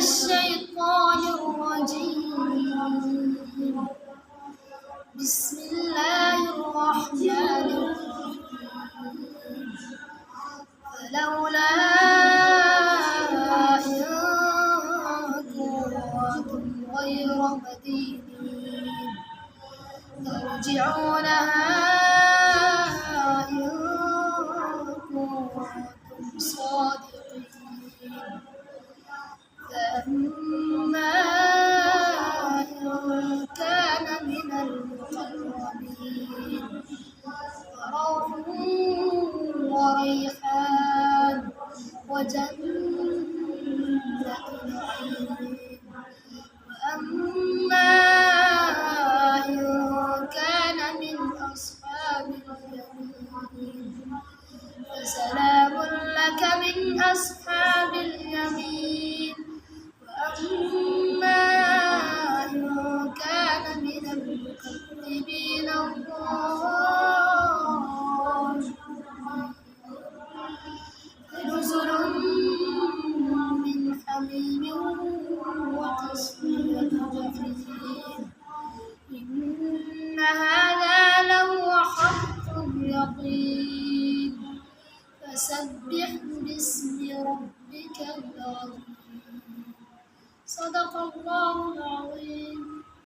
الشيطان الرجيم. بسم الله الرحمن الرحيم. فلولا إن كنتم غير مدينين ترجعونها إن كنتم صادقين. فأما إن كان من المقربين فروح وريحان وجنة نعيم. وأما إن كان من أصحاب اليمين فسلام لك من أصحاب اليمين. وأما إن كان من المكذبين الضالين فنزل من حميم وتصلية جحيم. إن هذا لهو حق اليقين. فسبح باسم ربك العظيم. صدق الله العظيم.